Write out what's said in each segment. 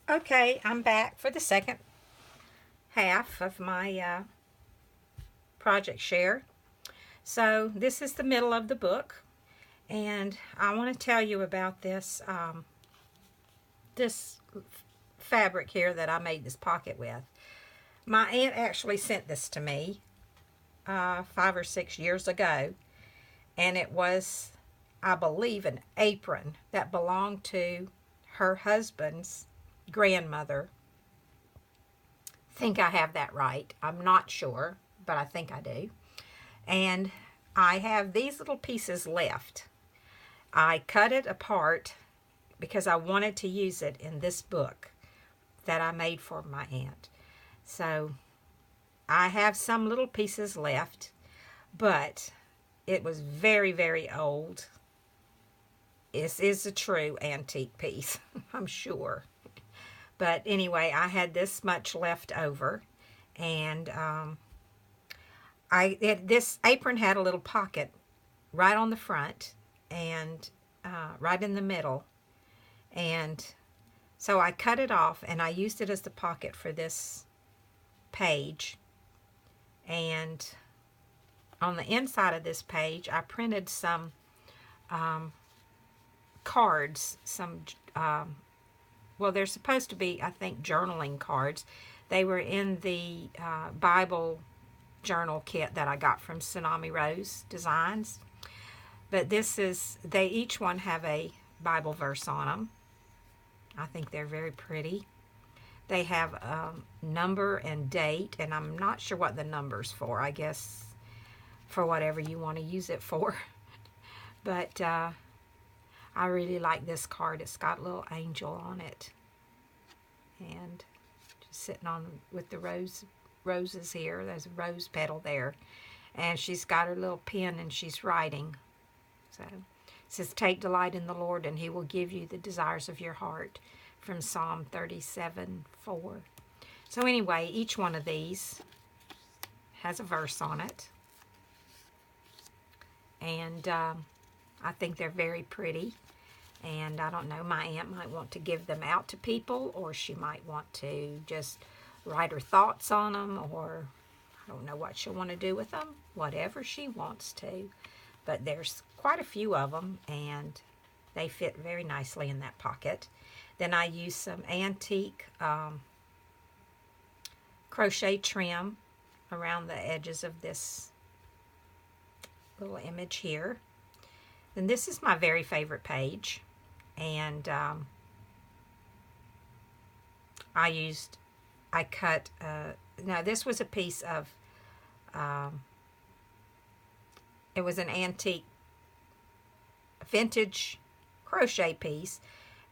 Okay, I'm back for the second half of my project share. So this is the middle of the book, and I want to tell you about this fabric here that I made this pocket with. My aunt actually sent this to me 5 or 6 years ago, and it was, I believe, an apron that belonged to her husband's grandmother. Think I have that right. I'm not sure, but I think I do. And I have these little pieces left. I cut it apart because I wanted to use it in this book that I made for my aunt. So I have some little pieces left, but it was very, very old. This is a true antique piece, I'm sure. But anyway, I had this much left over, and this apron had a little pocket right on the front and right in the middle, and so I cut it off and I used it as the pocket for this page. And on the inside of this page, I printed some cards, well, they're supposed to be, I think, journaling cards. They were in the Bible journal kit that I got from Tsunami Rose Designs. But they each one have a Bible verse on them. I think they're very pretty. They have number and date, and I'm not sure what the number's for. I guess for whatever you want to use it for. But I really like this card. It's got a little angel on it. And just sitting on with the roses here. There's a rose petal there. And she's got her little pen and she's writing. So it says, "Take delight in the Lord and he will give you the desires of your heart," from Psalm 37:4. So anyway, each one of these has a verse on it. And I think they're very pretty. And I don't know, my aunt might want to give them out to people, or she might want to just write her thoughts on them, or I don't know what she'll want to do with them, whatever she wants to. But there's quite a few of them, and they fit very nicely in that pocket. Then I used some antique crochet trim around the edges of this little image here. Then this is my very favorite page. And I cut, now this was a piece of, it was an antique vintage crochet piece,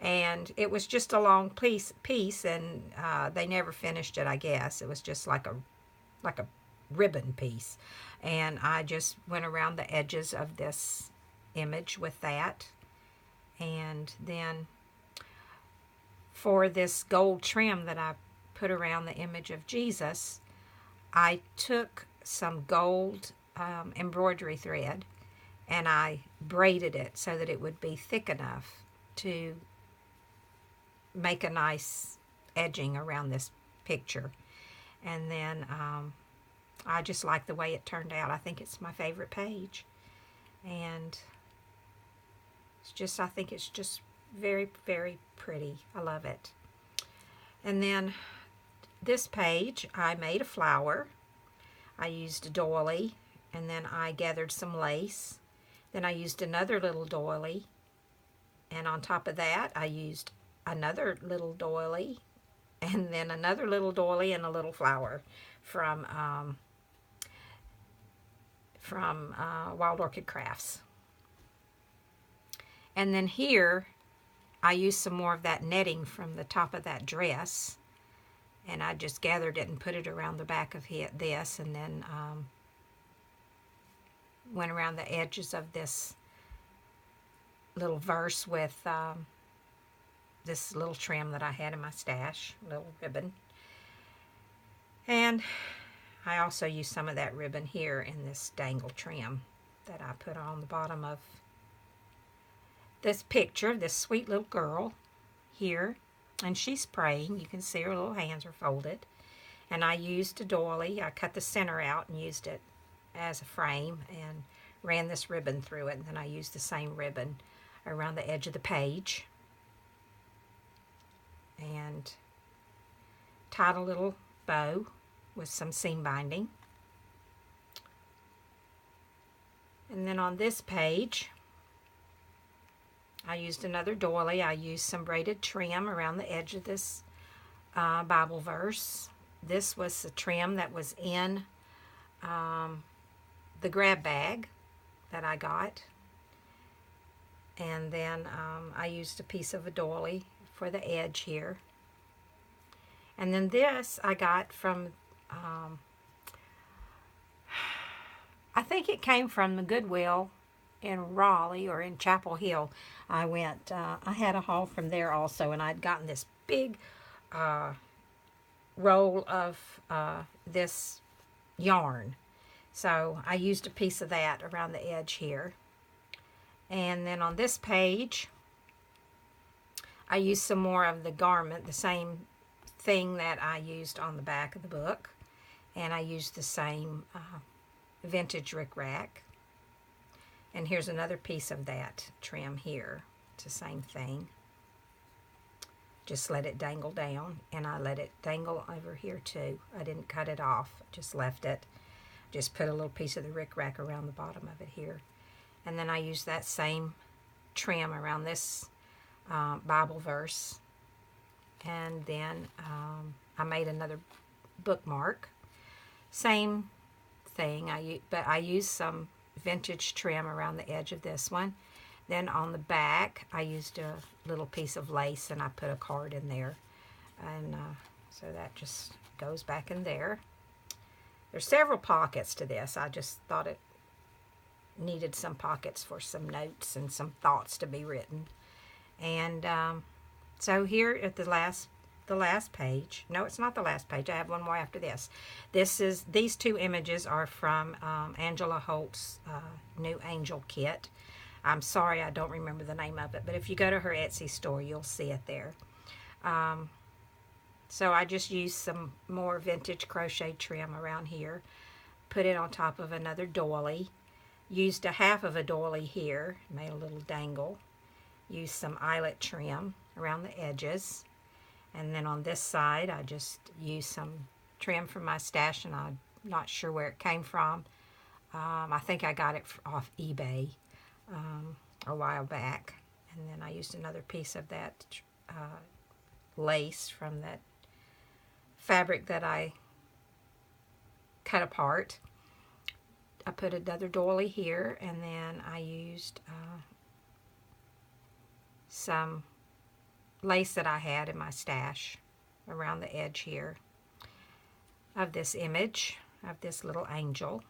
and it was just a long piece and they never finished it, I guess. It was just like a ribbon piece, and I just went around the edges of this image with that. And then for this gold trim that I put around the image of Jesus, I took some gold embroidery thread and I braided it so that it would be thick enough to make a nice edging around this picture. And then I just like the way it turned out. I think it's my favorite page. And I think it's just very, very pretty. I love it. And then this page, I made a flower. I used a doily, and then I gathered some lace. Then I used another little doily, and on top of that, I used another little doily, and then another little doily and a little flower from Wild Orchid Crafts. And then here, I used some more of that netting from the top of that dress, and I just gathered it and put it around the back of this, and then went around the edges of this little verse with this little trim that I had in my stash, little ribbon. And I also used some of that ribbon here in this dangle trim that I put on the bottom of this picture of this sweet little girl here. And she's praying. You can see her little hands are folded. And I used a doily. I cut the center out and used it as a frame and ran this ribbon through it. And then I used the same ribbon around the edge of the page. And tied a little bow with some seam binding. And then on this page, I used another doily. I used some braided trim around the edge of this Bible verse. This was the trim that was in the grab bag that I got. And then I used a piece of a doily for the edge here. And then this I got from, I think it came from the Goodwill in Raleigh or in Chapel Hill. I had a haul from there also, and I'd gotten this big roll of this yarn. So I used a piece of that around the edge here. And then on this page, I used some more of the garment, the same thing that I used on the back of the book. And I used the same vintage rickrack. And here's another piece of that trim here. It's the same thing. Just let it dangle down, and I let it dangle over here too. I didn't cut it off, just left it. Just put a little piece of the rickrack around the bottom of it here. And then I used that same trim around this Bible verse. And then I made another bookmark. Same thing, but I used some vintage trim around the edge of this one. Then on the back, I used a little piece of lace, and I put a card in there. And so that just goes back in there. There's several pockets to this. I just thought it needed some pockets for some notes and some thoughts to be written. And so here at the last page. No, it's not the last page. I have one more after this. These two images are from Angela Holt's New Angel Kit. I'm sorry I don't remember the name of it, but if you go to her Etsy store, you'll see it there. So I just used some more vintage crochet trim around here, put it on top of another doily, used a half of a doily here, made a little dangle, used some eyelet trim around the edges, and then on this side I just used some trim from my stash, and I'm not sure where it came from. I think I got it off eBay a while back. And then I used another piece of that lace from that fabric that I cut apart. I put another doily here, and then I used some lace that I had in my stash around the edge here of this image of this little angel.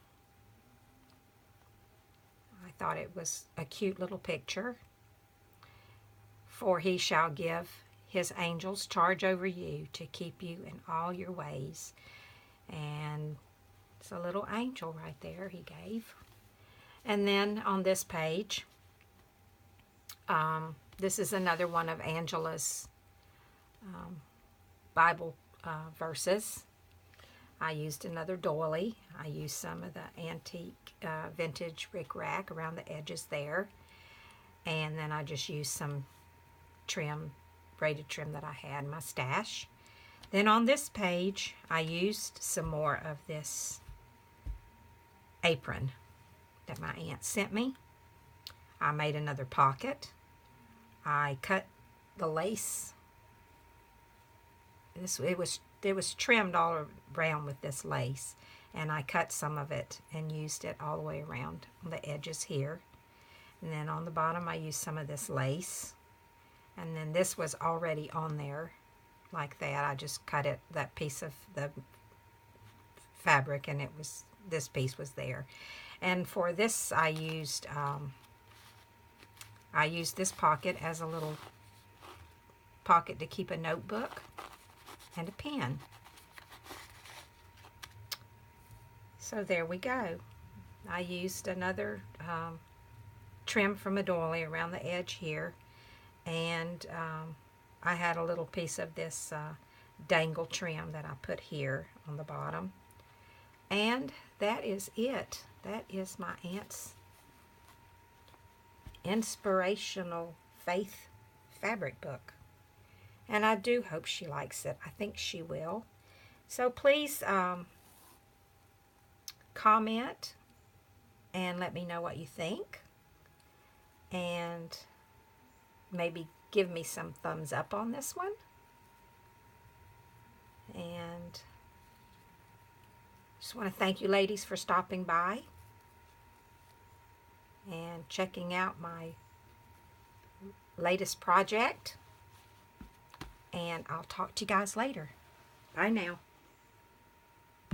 I thought it was a cute little picture. For he shall give his angels charge over you to keep you in all your ways. And it's a little angel right there he gave. And then on this page, this is another one of Angela's Bible verses. I used another doily. I used some of the antique vintage rickrack around the edges there. And then I just used some trim, braided trim that I had in my stash. Then on this page, I used some more of this apron that my aunt sent me. I made another pocket. I cut the lace. It was trimmed all around with this lace, and I cut some of it and used it all the way around on the edges here. And then on the bottom I used some of this lace, and then this was already on there like that. I just cut it, that piece of the fabric, and this piece was there. And for this I used this pocket as a little pocket to keep a notebook and a pen. So there we go. I used another trim from a doily around the edge here, and I had a little piece of this dangle trim that I put here on the bottom. And that is it. That is my aunt's Inspirational Faith fabric book. And I do hope she likes it. I think she will. So please comment and let me know what you think. And maybe give me some thumbs up on this one. And just want to thank you ladies for stopping by and checking out my latest project. And I'll talk to you guys later. Bye now.